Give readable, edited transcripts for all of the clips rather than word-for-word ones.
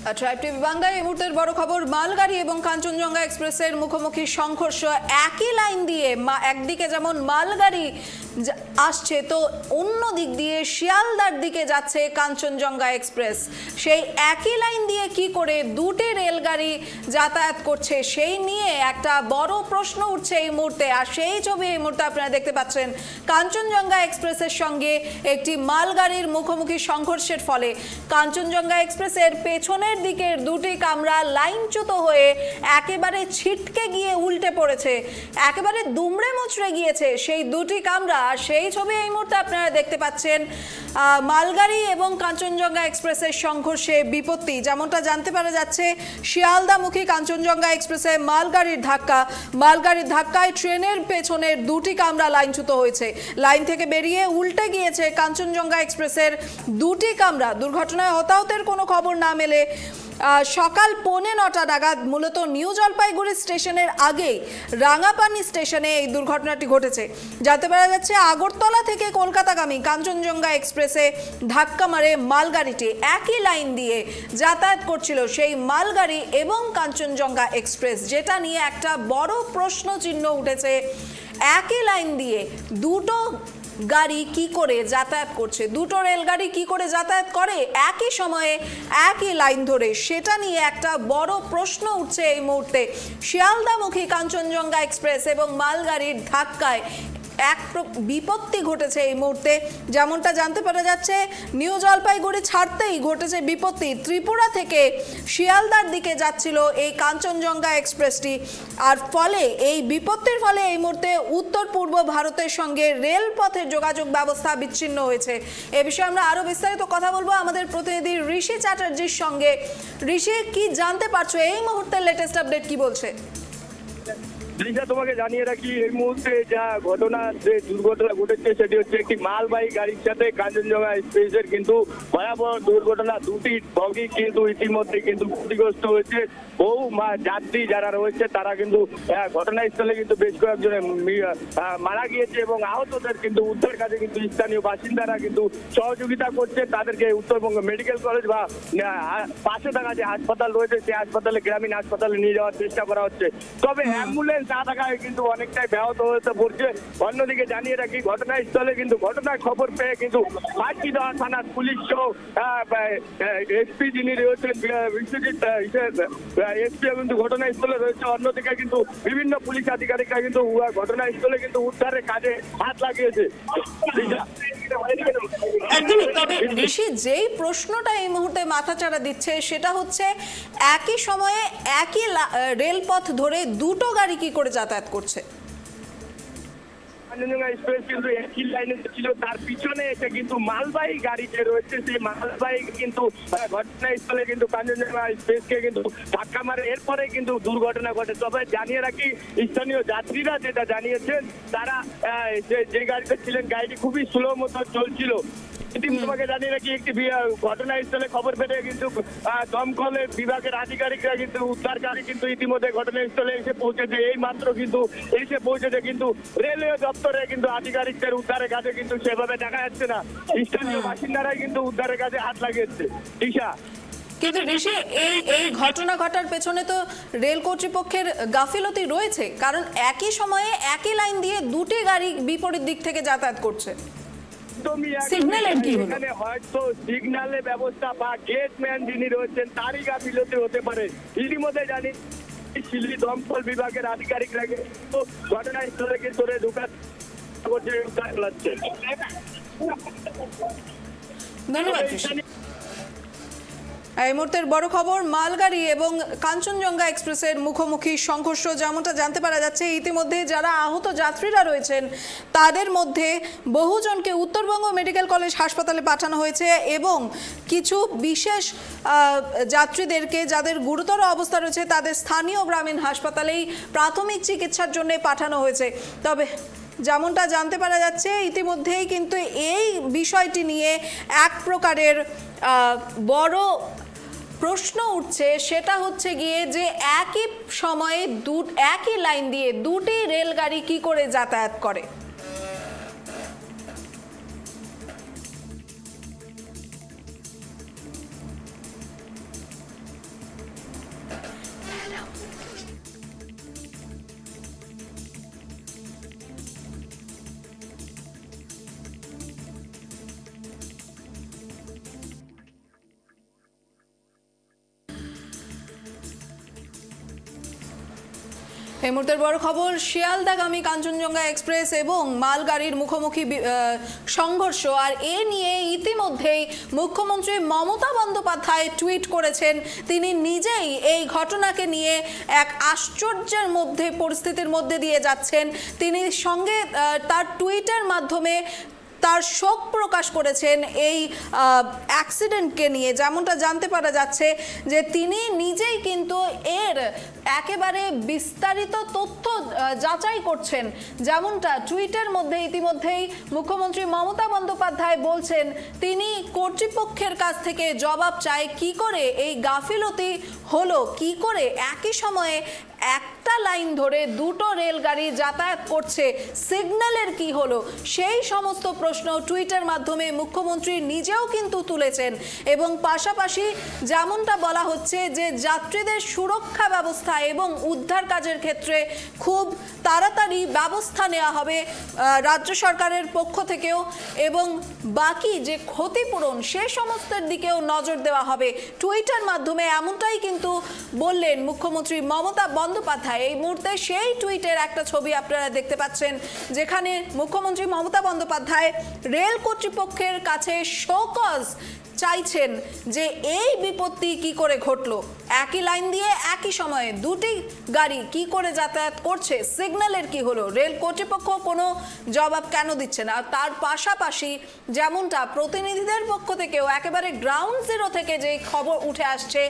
Tribe TV বাংলায় এই মুহূর্তের বড় খবর, মালগাড়ি এবং কাঞ্চনজঙ্ঘা এক্সপ্রেসের মুখোমুখি সংঘর্ষ। একই লাইন দিয়ে একদিকে যেমন মালগাড়ি আসছে, তো অন্য দিক দিয়ে শিয়ালদার দিকে যাচ্ছে কাঞ্চনজঙ্ঘা এক্সপ্রেস। সেই একই লাইন দিয়ে কি করে দুটি রেলগাড়ি যাতায়াত করছে সেই নিয়ে একটা বড় প্রশ্ন উঠছে এই মুহূর্তে। আর সেই ছবি এই মুহূর্তে আপনারা দেখতে পাচ্ছেন, কাঞ্চনজঙ্ঘা এক্সপ্রেসের সঙ্গে একটি মালগাড়ির মুখোমুখি সংঘর্ষের ফলে কাঞ্চনজঙ্ঘা এক্সপ্রেসের পেছনের দিকের দুটি কামরা লাইনচ্যুত হয়ে একেবারে ছিটকে গিয়ে উল্টে পড়েছে, একেবারে দুমড়ে মুচড়ে গিয়েছে সেই দুটি কামরা। সেই ছবি এই মুহূর্তে আপনারা দেখতে পাচ্ছেন। মালগাড়ি এবং কাঞ্চনজঙ্ঘা এক্সপ্রেসের সংঘর্ষে বিপত্তি, যেমনটা জানতে পারা যাচ্ছে, শিয়ালদামুখী কাঞ্চনজঙ্ঘা এক্সপ্রেসে মালগাড়ির ধাক্কায় ট্রেনের পেছনের দুটি কামরা লাইনচ্যুত হয়েছে। লাইন থেকে বেরিয়ে উল্টে গিয়েছে কাঞ্চনজঙ্ঘা এক্সপ্রেসের দুটি কামরা। দুর্ঘটনায় হতাহতের কোনো খবর না মেলে সকাল 9:45 নাগাদ মূলত নিউ জলপাইগুড়ি স্টেশনের আগেই রাঙাপানি স্টেশনে এই দুর্ঘটনাটি ঘটেছে। জানতে পারা যাচ্ছে, আগরতলা থেকে কলকাতাগামী কাঞ্চনজঙ্ঘা এক্সপ্রেসে ধাক্কা মারে মালগাড়িটি। একই লাইন দিয়ে যাতায়াত করছিল সেই মালগাড়ি এবং কাঞ্চনজঙ্ঘা এক্সপ্রেস, যেটা নিয়ে একটা বড় প্রশ্ন চিহ্ন উঠেছে। একই লাইন দিয়ে দুটো গাড়ি কি করে যাতায়াত করছে, দুটো রেলগাড়ি কি করে যাতায়াত করে একই সময়ে একই লাইন ধরে, সেটা নিয়ে একটা বড় প্রশ্ন উঠছে এই মুহূর্তে। শিয়ালদামুখী কাঞ্চনজঙ্ঘা এক্সপ্রেস এবং মালগাড়ির ধাক্কায় এক বিপত্তি ঘটেছে এই মুহূর্তে। যেমনটা জানতে পারা যাচ্ছে, নিউ জলপাইগুড়ি ছাড়তেই ঘটেছে বিপত্তি। ত্রিপুরা থেকে শিয়ালদার দিকে যাচ্ছিল এই কাঞ্চনজঙ্ঘা এক্সপ্রেসটি, আর ফলে এই বিপত্তির ফলে এই মুহূর্তে উত্তর পূর্ব ভারতের সঙ্গে রেলপথের যোগাযোগ ব্যবস্থা বিচ্ছিন্ন হয়েছে। এ বিষয়ে আমরা আরো বিস্তারিত কথা বলবো আমাদের প্রতিনিধি ঋষি চ্যাটার্জির সঙ্গে। ঋষি, কি জানতে পারছো এই মুহূর্তের লেটেস্ট আপডেট কি বলছে? তোমাকে জানিয়ে রাখি, এই মুহূর্তে যা ঘটনা, যে দুর্ঘটনা ঘটেছে সেটি হচ্ছে একটি মালবাহী গাড়ির সাথে কাঞ্চনজঙ্ঘা এক্সপ্রেসের কিন্তু ভয়াবহ দুর্ঘটনা। দুটি বগি কিন্তু ইতিমধ্যে কিন্তু ক্ষতিগ্রস্ত হয়েছে। বহু যাত্রী যারা রয়েছে তারা কিন্তু ঘটনাস্থলে কিন্তু বেশ কয়েকজন মারা গিয়েছে এবং আহতদের কিন্তু উদ্ধার কাজে কিন্তু স্থানীয় বাসিন্দারা কিন্তু সহযোগিতা করছে। তাদেরকে উত্তরবঙ্গ মেডিকেল কলেজ বা পাশে থাকা যে হাসপাতাল রয়েছে সেই হাসপাতালে, গ্রামীণ হাসপাতালে নিয়ে যাওয়ার চেষ্টা করা হচ্ছে। তবে অ্যাম্বুলেন্স না থাকায় কিন্তু অনেকটাই ব্যাহত হতে পড়ছে। অন্যদিকে জানিয়ে রাখি, ঘটনাস্থলে কিন্তু ঘটনার খবর পেয়ে কিন্তু ফাঁকিদহ থানার পুলিশ সহ এসপি যিনি রয়েছেন বিশ্বজিৎ এসপি কিন্তু ঘটনাস্থলে রয়েছে। অন্যদিকে কিন্তু বিভিন্ন পুলিশ আধিকারিকরা কিন্তু ঘটনাস্থলে কিন্তু উদ্ধারের কাজে হাত লাগিয়েছে। একদমই। তবে ঋষি, যেই প্রশ্নটা এই মুহূর্তে মাথাচাড়া দিচ্ছে সেটা হচ্ছে, একই সময়ে একই রেলপথ ধরে দুটো গাড়ি কি করে যাতায়াত করছে? কাঞ্চনজঙ্ঘা এক্সপ্রেস কিন্তু একই লাইনে ছিল, তার পিছনে এসে কিন্তু মালবাহী গাড়ি যে রয়েছে সেই মালবাহী কিন্তু ঘটনাস্থলে কিন্তু কাঞ্চনজঙ্ঘা এক্সপ্রেসকে কিন্তু ধাক্কা মারে। এরপরে কিন্তু দুর্ঘটনা ঘটে। তবে জানিয়ে রাখি, স্থানীয় যাত্রীরা যেটা জানিয়েছেন, তারা যে গাড়িতে ছিলেন গাড়িটি খুবই স্লো মতো চলছিল। তোমাকে জানিয়ে রাখি, একটি ঘটনাস্থলে খবর পেলে কিন্তু দমকল বিভাগের আধিকারিকরা কিন্তু উদ্ধারকারী কিন্তু ইতিমধ্যে ঘটনাস্থলে এসে পৌঁছেছে। এই মাত্র কিন্তু এসে পৌঁছেছে, কিন্তু রেলওয়ে দপ্তরে কিন্তু আধিকারিকদের উদ্ধারের কাজে কিন্তু সেভাবে দেখা যাচ্ছে না। স্থানীয় বাসিন্দারাই কিন্তু উদ্ধারের কাজে হাত লাগিয়েছে। ঈশা, কিন্তু ঋষি, এই ঘটনা ঘটার পেছনে তো রেল কর্তৃপক্ষের গাফিলতি রয়েছে, কারণ একই সময়ে একই লাইন দিয়ে দুটি গাড়ি বিপরীত দিক থেকে যাতায়াত করছে। এখানে হয়তো সিগন্যালের ব্যবস্থা বা গেটম্যান যিনি রয়েছেন তারই গাফিলতি হতে পারে। ইতিমধ্যে জানি শিলিগুড়ি দমকল বিভাগের আধিকারিকরা ঘটনাস্থলে কিন্তু ঢোকার চালাচ্ছে। ধন্যবাদ। এই মুহূর্তের বড় খবর, মালগাড়ি এবং কাঞ্চনজঙ্ঘা এক্সপ্রেসের মুখোমুখি সংঘর্ষ। যেমনটা জানতে পারা যাচ্ছে, ইতিমধ্যে যারা আহত যাত্রীরা রয়েছেন তাদের মধ্যে বহুজনকে উত্তরবঙ্গ মেডিকেল কলেজ হাসপাতালে পাঠানো হয়েছে এবং কিছু বিশেষ যাত্রীদেরকে, যাদের গুরুতর অবস্থা রয়েছে, তাদের স্থানীয় গ্রামীণ হাসপাতালেই প্রাথমিক চিকিৎসার জন্য পাঠানো হয়েছে। তবে যেমনটা জানতে পারা যাচ্ছে, ইতিমধ্যেই কিন্তু এই বিষয়টি নিয়ে এক প্রকারের বড় প্রশ্ন উঠছে। সেটা হচ্ছে গিয়ে যে একই সময়ে একই লাইন দিয়ে দুটি রেলগাড়ি কি করে যাতায়াত করে। না। এই মুহূর্তের বড় খবর, শিয়ালদাগামী কাঞ্চনজঙ্ঘা এক্সপ্রেস এবং মালগাড়ির মুখোমুখি সংঘর্ষ। আর এ নিয়ে ইতিমধ্যেই মুখ্যমন্ত্রী মমতা বন্দ্যোপাধ্যায় টুইট করেছেন। তিনি নিজেই এই ঘটনাকে নিয়ে এক আশ্চর্যের পরিস্থিতির মধ্যে দিয়ে যাচ্ছেন। তিনি সঙ্গে তার টুইটের মাধ্যমে তার শোক প্রকাশ করেছেন এই অ্যাক্সিডেন্টকে নিয়ে। যেমনটা জানতে পারা যাচ্ছে যে তিনি নিজেই কিন্তু এর একেবারে বিস্তারিত তথ্য যাচাই করছেন। যেমনটা টুইটের মধ্যে ইতিমধ্যেই মুখ্যমন্ত্রী মমতা বন্দ্যোপাধ্যায় বলছেন, তিনি কর্তৃপক্ষের কাছ থেকে জবাব চায় কি করে এই গাফিলতি হলো, কি করে একই সময়ে একটা লাইন ধরে দুটো রেলগাড়ি যাতায়াত করছে, সিগন্যালের কি হলো, সেই সমস্ত প্রশ্ন টুইটের মাধ্যমে মুখ্যমন্ত্রী নিজেও কিন্তু তুলেছেন। এবং পাশাপাশি যেমনটা বলা হচ্ছে যে যাত্রীদের সুরক্ষা ব্যবস্থা এবং উদ্ধার কাজের ক্ষেত্রে খুব তাড়াতাড়ি ব্যবস্থা নেওয়া হবে রাজ্য সরকারের পক্ষ থেকেও, এবং বাকি যে ক্ষতিপূরণ সে সমস্তের দিকেও নজর দেওয়া হবে। টুইটার মাধ্যমে এমনটাই কিন্তু বললেন মুখ্যমন্ত্রী মমতা বন্দ্যোপাধ্যায়। এই মুহূর্তে সেই টুইটের একটা ছবি আপনারা দেখতে পাচ্ছেন, যেখানে মুখ্যমন্ত্রী মমতা বন্দ্যোপাধ্যায় রেল কর্তৃপক্ষের কাছে শোকজ চাইছেন যে এই বিপত্তি কি করে ঘটলো, একই লাইন দিয়ে একই সময়ে দুটি গাড়ি কি করে যাতায়াত করছে, সিগন্যালের কি হলো, রেল কর্তৃপক্ষ কোনো জবাব কেন দিচ্ছে না। তার পাশাপাশি যেমনটা প্রতিনিধিদের পক্ষ থেকেও একেবারে গ্রাউন্ড জিরো থেকে যে খবর উঠে আসছে,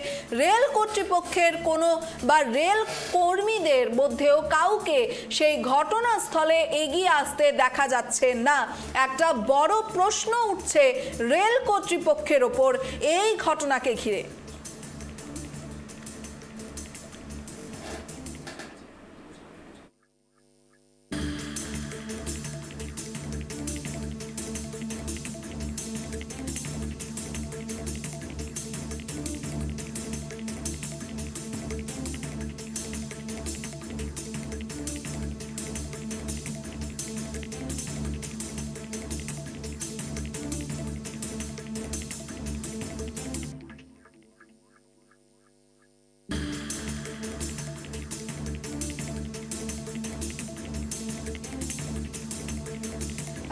রেল কর্তৃপক্ষের কোনো বা রেল কর্মীদের মধ্যেও কাউকে সেই ঘটনাস্থলে এগিয়ে আসতে দেখা যাচ্ছে না। একটা বড় প্রশ্ন উঠছে রেল কর্তৃপক্ষের ওপর এই ঘটনাকে ঘিরে।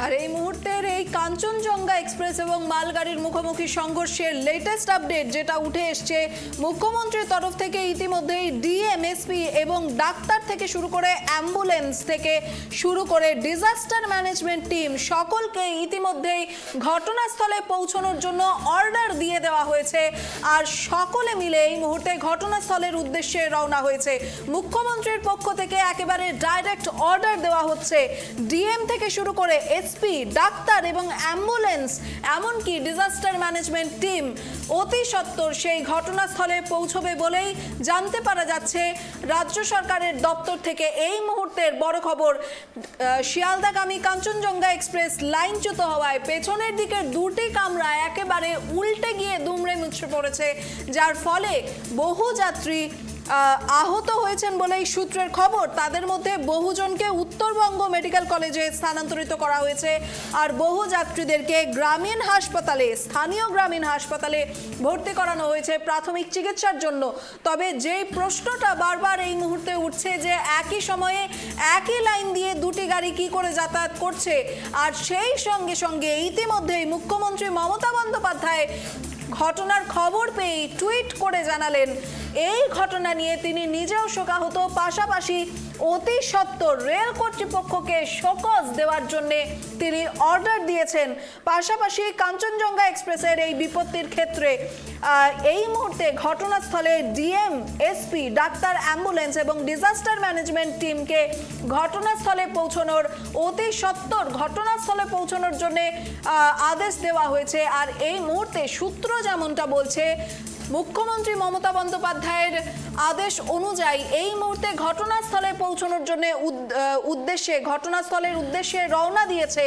আর এই মুহূর্তের এই কাঞ্চনজঙ্ঘা এক্সপ্রেস এবং মালগাড়ির মুখোমুখি সংঘর্ষের লেটেস্ট আপডেট যেটা উঠে এসছে, মুখ্যমন্ত্রীর তরফ থেকে ইতিমধ্যেই ডিএম, এসপি এবং ডাক্তার থেকে শুরু করে অ্যাম্বুলেন্স থেকে শুরু করে ডিজাস্টার ম্যানেজমেন্ট টিম সকলকে ইতিমধ্যেই ঘটনাস্থলে পৌঁছানোর জন্য অর্ডার দিয়ে দেওয়া হয়েছে। আর সকলে মিলে এই মুহূর্তে ঘটনাস্থলের উদ্দেশ্যে রওনা হয়েছে। মুখ্যমন্ত্রীর পক্ষ থেকে একেবারে ডাইরেক্ট অর্ডার দেওয়া হচ্ছে, ডিএম থেকে শুরু করে এসপি, ডাক্তার এবং অ্যাম্বুলেন্স, এমনকি ডিজাস্টার ম্যানেজমেন্ট টিম অতি সত্বর সেই ঘটনাস্থলে পৌঁছবে বলেই জানতে পারা যাচ্ছে রাজ্য সরকারের দপ্তর থেকে। এই মুহূর্তের বড় খবর, শিয়ালদাগামী কাঞ্চনজঙ্ঘা এক্সপ্রেস লাইনচ্যুত হওয়ায় পেছনের দিকের দুটি কামরা একেবারে উল্টে গিয়ে দুমড়ে মুচড়ে পড়েছে, যার ফলে বহু যাত্রী আহত হয়েছেন বলেই সূত্রের খবর। তাদের মধ্যে বহুজনকে উত্তরবঙ্গ মেডিকেল কলেজে স্থানান্তরিত করা হয়েছে, আর বহু যাত্রীদেরকে গ্রামীণ হাসপাতালে, স্থানীয় গ্রামীণ হাসপাতালে ভর্তি করানো হয়েছে প্রাথমিক চিকিৎসার জন্য। তবে যেই প্রশ্নটা বারবার এই মুহূর্তে উঠছে যে একই সময়ে একই লাইন দিয়ে দুটি গাড়ি কি করে যাতায়াত করছে, আর সেই সঙ্গে সঙ্গে ইতিমধ্যেই মুখ্যমন্ত্রী মমতা বন্দ্যোপাধ্যায় ঘটনার খবর পেয়ে টুইট করে জানালেন এই ঘটনা নিয়ে তিনি নিজেও শোকাহত, পাশাপাশি অতি সত্বর রেল কর্তৃপক্ষকে শোকজ দেওয়ার জন্য তিনি অর্ডার দিয়েছেন। পাশাপাশি কাঞ্চনজঙ্ঘা এক্সপ্রেসের এই বিপত্তির ক্ষেত্রে এই মুহূর্তে ঘটনাস্থলে ডিএম, এসপি, ডাক্তার, অ্যাম্বুলেন্স এবং ডিজাস্টার ম্যানেজমেন্ট টিমকে ঘটনাস্থলে পৌঁছানোর অতি সত্বর ঘটনাস্থলে পৌঁছানোর জন্য আদেশ দেওয়া হয়েছে। আর এই মুহূর্তে সূত্র যেমনটা বলছে, মুখ্যমন্ত্রী মমতা বন্দ্যোপাধ্যায়ের আদেশ অনুযায়ী এই মুহূর্তে ঘটনাস্থলে পৌঁছানোর জন্য ঘটনাস্থলের উদ্দেশ্যে রওনা দিয়েছে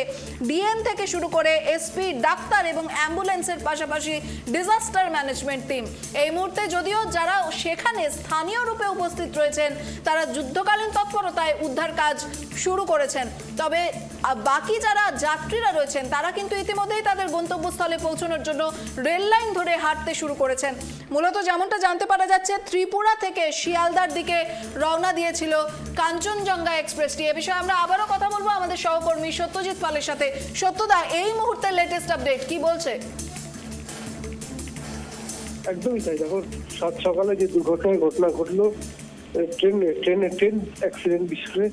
ডিএম থেকে শুরু করে এসপি, ডাক্তার এবং অ্যাম্বুলেন্সের পাশাপাশি ডিজাস্টার ম্যানেজমেন্ট টিম। এই মুহূর্তে যদিও যারা সেখানে স্থানীয় রূপে উপস্থিত রয়েছেন তারা যুদ্ধকালীন তৎপরতায় উদ্ধার কাজ শুরু করেছেন, তবে বাকি যারা যাত্রীরা রয়েছেন তারা কিন্তু ইতিমধ্যেই তাদের গন্তব্যস্থলে পৌঁছানোর জন্য রেল লাইন ধরে হাঁটতে শুরু করেছেন। মূলত যেমনটা জানতে পারা যাচ্ছে, ত্রিপুরা থেকে শিয়ালদার দিকে রওনা দিয়েছিল কাঞ্চনজঙ্ঘা এক্সপ্রেসটি। এ বিষয়ে আমরা আবারও কথা বলবো আমাদের সহকর্মী সত্যজিৎ পালের সাথে। সত্যদা, এই মুহূর্তে লেটেস্ট আপডেট কি বলছে? একদমই তাই। দেখো, সাত সকালে যে ঘটনা ঘটলো ট্রেন অ্যাক্সিডেন্ট, বিশেষ করে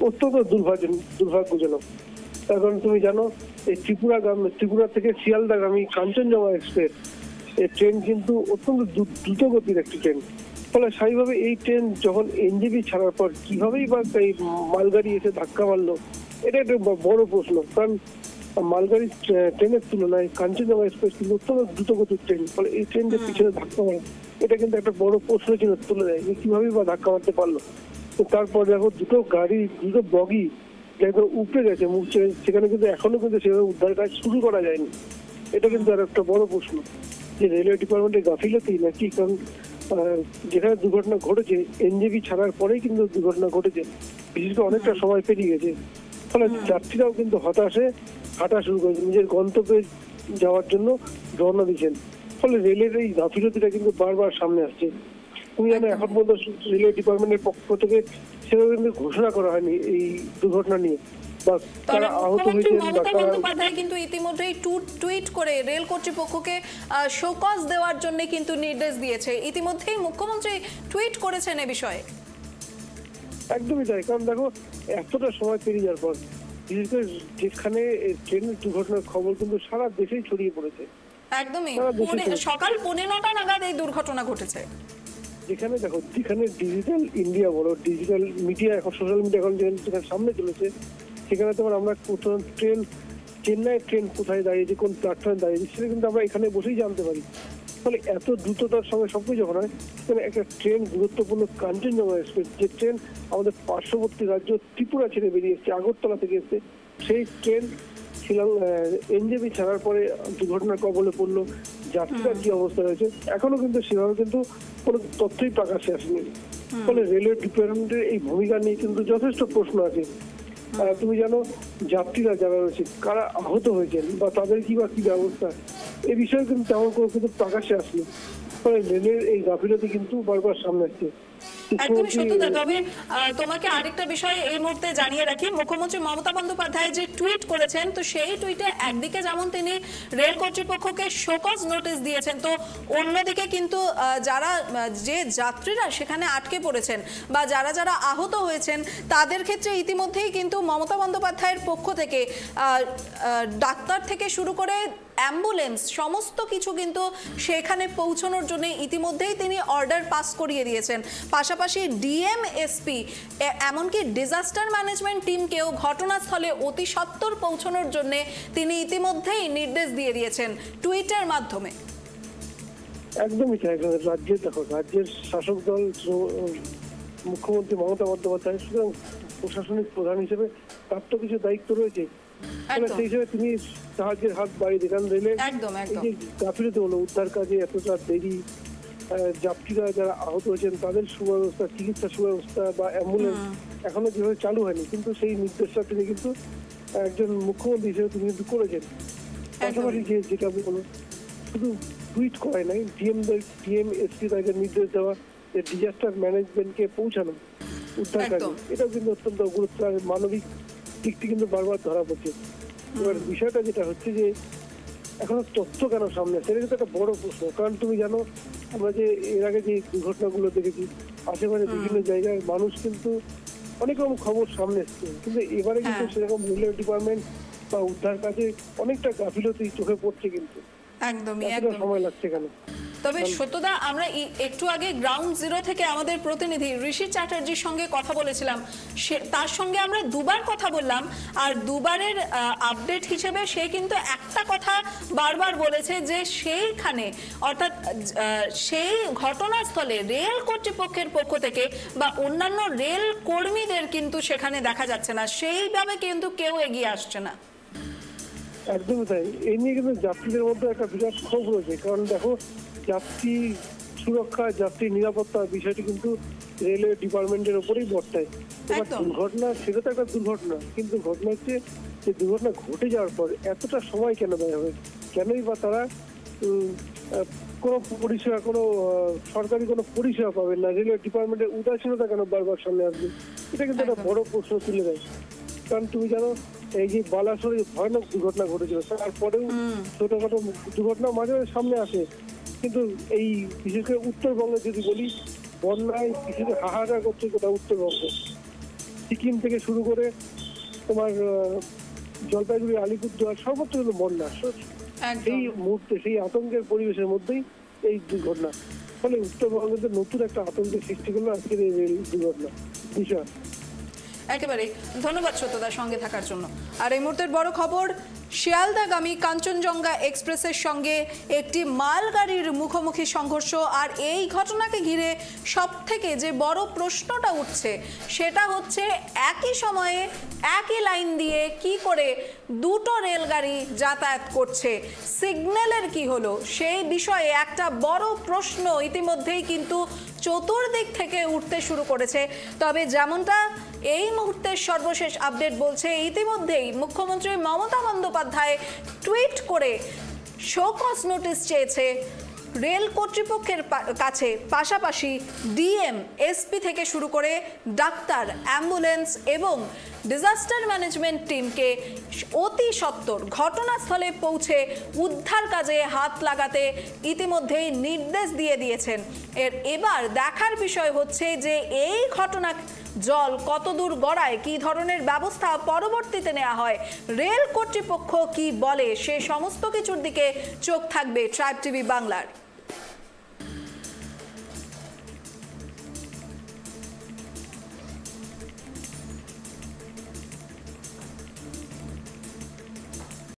অত্যন্ত দুর্ভাগ্যজনক। তার কারণ তুমি জানো, এই ত্রিপুরা থেকে শিয়ালদাগামী কাঞ্চনজঙ্ঘা এক্সপ্রেস এই ট্রেন কিন্তু অত্যন্ত দ্রুত গতির একটি ট্রেন। ফলে স্বাভাবিকভাবে এই ট্রেন যখন এনজেপি ছাড়ার পর কিভাবেই বা এই মালগাড়ি এসে ধাক্কা মারলো, এটা একটা বড় প্রশ্ন। কারণ মালগাড়ি ট্রেনের তুলনায় কাঞ্চনজঙ্ঘা এক্সপ্রেস কিন্তু অত্যন্ত দ্রুতগতির ট্রেন। ফলে এই ট্রেন যে পিছনে ধাক্কা মারে, এটা কিন্তু একটা বড় প্রশ্ন চিহ্ন তুলে দেয় যে কিভাবেই বা ধাক্কা মারতে পারলো। তো তারপর দেখো দুটো বগি একদম উপড়ে গেছে, সেখানে কিন্তু এখনো কিন্তু সেভাবে উদ্ধার কাজ শুরু করা যায়নি। এটা কিন্তু আর একটা বড় প্রশ্ন যে রেলওয়ে ডিপার্টমেন্টের গাফিলতি নাকি। কারণ যেখানে দুর্ঘটনা ঘটেছে এনজেপি ছাড়ার পরেই কিন্তু দুর্ঘটনা ঘটেছে, বিশেষ করে অনেকটা সময় পেরিয়ে গেছে। ফলে যাত্রীরাও কিন্তু হতাশে হাঁটা শুরু করেছে, নিজের গন্তব্যে যাওয়ার জন্য রওনা দিচ্ছেন। ফলে রেলের এই গাফিলতিটা কিন্তু বারবার সামনে আসছে। তুমি জানো, এখন পর্যন্ত রেলওয়ে ডিপার্টমেন্টের পক্ষ থেকে সেভাবে কিন্তু ঘোষণা করা হয়নি এই দুর্ঘটনা নিয়ে, বা তারা আহত হয়েছেন বা বন্দ্যোপাধ্যায় কিন্তু ইতিমধ্যেই টুইট করে রেল কর্তৃপক্ষকে শোকজ দেওয়ার জন্য কিন্তু নির্দেশ দিয়েছে। ইতিমধ্যেই মুখ্যমন্ত্রী টুইট করেছেন এ বিষয়ে। একদমই তাই। কারণ দেখো, এতটা সময় পেরিয়ে যাওয়ার পর বিশেষ করে যেখানে ট্রেনের দুর্ঘটনার খবর কিন্তু সারা দেশেই ছড়িয়ে পড়েছে। একদমই সকাল 9:15 নাগাদ এই দুর্ঘটনা ঘটেছে। যেখানে ডিজিটাল ইন্ডিয়া বলো, ডিজিটাল মিডিয়া, এখন সোশ্যাল মিডিয়া এখন যেখানে সামনে চলেছে, সেখানে তোমার আমরা চেন্নাইয়ের ট্রেন কোথায় দাঁড়িয়েছে, কোন প্ল্যাটফর্মে দাঁড়িয়েছে, সেটা কিন্তু আমরা এখানে বসেই জানতে পারি। ফলে এত দ্রুততার সঙ্গে সবকিছু যখন হয়, সেখানে একটা ট্রেন গুরুত্বপূর্ণ কাঞ্চনজঙ্ঘা এক্সপ্রেস, যে ট্রেন আমাদের পার্শ্ববর্তী রাজ্য ত্রিপুরা ছেড়ে বেরিয়ে এসছে, আগরতলা থেকে এসছে, সেই ট্রেন এনজেপি ছাড়ার পরে দুর্ঘটনার কবলে পড়লো। যাত্রীরা কি অবস্থা হয়েছে এখনো কিন্তু সেভাবে কিন্তু কোনো তথ্যই প্রকাশ্যে আসেনি। ফলে রেলওয়ে ডিপার্টমেন্টের এই ভূমিকা নিয়ে কিন্তু যথেষ্ট প্রশ্ন আছে। তুমি জানো, যাত্রীরা যারা রয়েছে কারা আহত হয়েছেন বা তাদের কি ব্যবস্থা, এ বিষয়ে কিন্তু তেমন কোনো কিন্তু প্রকাশ্যে আসেনি। ফলে রেলের এই গাফিলতি কিন্তু বারবার সামনে আসছে। একদমই সত্যতা। তবে তোমাকে আরেকটা বিষয় এই মুহূর্তে জানিয়ে রাখি, মুখ্যমন্ত্রী মমতা বন্দ্যোপাধ্যায় যে টুইট করেছেন, তো সেই টুইটে একদিকে যেমন তিনি রেল কর্তৃপক্ষকে শোকজ নোটিশ দিয়েছেন, তো অন্যদিকে কিন্তু যে যাত্রীরা সেখানে আটকে পড়েছেন বা যারা আহত হয়েছেন তাদের ক্ষেত্রে ইতিমধ্যেই কিন্তু মমতা বন্দ্যোপাধ্যায়ের পক্ষ থেকে ডাক্তার থেকে শুরু করে অ্যাম্বুলেন্স সমস্ত কিছু কিন্তু সেখানে পৌঁছানোর জন্য ইতিমধ্যেই তিনি অর্ডার পাস করিয়ে দিয়েছেন। পাশাপাশি ডিএম, এসপি এমনকি ডিজাস্টার ম্যানেজমেন্ট টিমকেও ঘটনাস্থলে অতি সত্বর পৌঁছানোর জন্য তিনি ইতিমধ্যেই নির্দেশ দিয়ে দিয়েছেন টুইটের মাধ্যমে। একদমই তাই। রাজ্যের শাসক দল মুখ্যমন্ত্রী মমতা বন্দ্যোপাধ্যায়, সুতরাং প্রশাসনিক প্রধান হিসেবে তার তো কিছু দায়িত্ব রয়েছে। সেই হিসেবে তিনি সাহায্যের হাত বাড়িয়ে দেন। রেলের এই যে গাফিলতি হলো, উদ্ধার কাজে এতটা দেরি, যাত্রীরা যারা আহত হয়েছেন তাদের সুব্যবস্থা, চিকিৎসা সুব্যবস্থা বা অ্যাম্বুলেন্স এখনো যেভাবে চালু হয়নি, কিন্তু সেই নির্দেশটা তিনি কিন্তু একজন মুখ্যমন্ত্রী হিসেবে তিনি কিন্তু করেছেন। পাশাপাশি যেটা বলো, শুধু টুইট করাই নাই, ডিএম এসপি তাদের নির্দেশ দেওয়া যে ডিজাস্টার ম্যানেজমেন্টকে পৌঁছানো উদ্ধার কাজে, এটাও কিন্তু অত্যন্ত গুরুত্ব। মানবিক দিকটি কিন্তু বারবার ধরা পড়ছে। এবার বিষয়টা যেটা হচ্ছে যে এখনো তথ্য কেন সামনে আসছে, এটা কিন্তু একটা বড় প্রশ্ন। কারণ তুমি জানো, আমরা যে এর আগে যে দুর্ঘটনাগুলো দেখেছি আশেপাশে বিভিন্ন জায়গায় মানুষ কিন্তু অনেক রকম খবর সামনে এসছে, কিন্তু এবারে কিন্তু সেরকম রেলওয়ে ডিপার্টমেন্ট বা উদ্ধার কাজে অনেকটা গাফিলতি চোখে পড়ছে। কিন্তু একদমই এতটা সময় লাগছে কেন? তবে সত্যদা, আমরা একটু আগে গ্রাউন্ড জিরো থেকে আমাদের প্রতিনিধি ঋষি চ্যাটার্জির সঙ্গে কথা বলেছিলাম, তার সঙ্গে আমরা দুবার কথা বললাম, আর দুবারের আপডেট হিসেবে সে কিন্তু একটা কথা বারবার বলেছে যে সেইখানে অর্থাৎ সেই ঘটনাস্থলে রেল কর্তৃপক্ষের পক্ষ থেকে বা অন্যান্য রেল কর্মীদের কিন্তু সেখানে দেখা যাচ্ছে না, সেইভাবে কিন্তু কেউ এগিয়ে আসছে না। একদমই তাই। এই নিয়ে কিন্তু যাত্রীদের মধ্যে একটা বিরাট ক্ষোভ রয়েছে, কারণ দেখো যাত্রী সুরক্ষা, যাত্রী নিরাপত্তা বিষয়টি কিন্তু রেলওয়ে ডিপার্টমেন্টের উপরেই বর্তায়। এবার দুর্ঘটনা, সেটা তো একটা দুর্ঘটনা, কিন্তু ঘটনা হচ্ছে যে দুর্ঘটনা ঘটে যাওয়ার পর এতটা সময় কেন ব্যয় হবে, কেনই বা তারা কোনো পরিষেবা, কোনো সরকারি কোনো পরিষেবা পাবেন না, রেলওয়ে ডিপার্টমেন্টের উদাসীনতা কেন বারবার সামনে আসবে, এটা কিন্তু একটা বড় প্রশ্ন তুলে দেয়। কারণ তুমি জানো এই যে বালাসোরে ভয়ানক দুর্ঘটনা ঘটেছিল, তারপরেও ছোটখাটো দুর্ঘটনা মাঝে মাঝে সামনে আসে, কিন্তু এই বিশেষ করে উত্তরবঙ্গে যদি বলি, বন্যায় বিশেষ করে হাহাকার করছে গোটা উত্তরবঙ্গ, সিকিম থেকে শুরু করে তোমার জলপাইগুড়ি, আলিপুরদুয়ার সর্বত্র কিন্তু বন্যা। সেই মুহূর্তে সেই আতঙ্কের পরিবেশের মধ্যেই এই দুর্ঘটনা, ফলে উত্তরবঙ্গের নতুন একটা আতঙ্কের সৃষ্টি করলো আজকের এই রেল দুর্ঘটনা বিষয়। একেবারে ধন্যবাদ সত্যদার সঙ্গে থাকার জন্য। আর এই মুহূর্তের বড় খবর, শিয়ালদাগামী কাঞ্চনজঙ্ঘা এক্সপ্রেসের সঙ্গে একটি মালগাড়ির মুখোমুখি সংঘর্ষ। আর এই ঘটনাকে ঘিরে সব থেকে যে বড় প্রশ্নটা উঠছে সেটা হচ্ছে একই সময়ে একই লাইন দিয়ে কি করে দুটো রেলগাড়ি যাতায়াত করছে, সিগন্যালের কি হলো, সেই বিষয়ে একটা বড় প্রশ্ন ইতিমধ্যেই কিন্তু চতুর্দিক থেকে উঠতে শুরু করেছে। তবে যেমনটা এই মুহূর্তের সর্বশেষ আপডেট বলছে, ইতিমধ্যেই মুখ্যমন্ত্রী মমতা বন্দ্যোপাধ্যায় টুইট করে শোকজ নোটিশ চেয়েছে রেল কর্তৃপক্ষের কাছে, পাশাপাশি ডিএম, এসপি থেকে শুরু করে ডাক্তার, অ্যাম্বুলেন্স এবং ডিজাস্টার ম্যানেজমেন্ট টিমকে অতি সত্বর ঘটনাস্থলে পৌঁছে উদ্ধার কাজে হাত লাগাতে ইতিমধ্যেই নির্দেশ দিয়ে দিয়েছেন। এবার দেখার বিষয় হচ্ছে যে এই ঘটনা জল কতদূর গড়ায়, কী ধরনের ব্যবস্থা পরবর্তীতে নেওয়া হয়, রেল কর্তৃপক্ষ কি বলে, সে সমস্ত কিছুর দিকে চোখ থাকবে ট্রাইব টিভি বাংলার।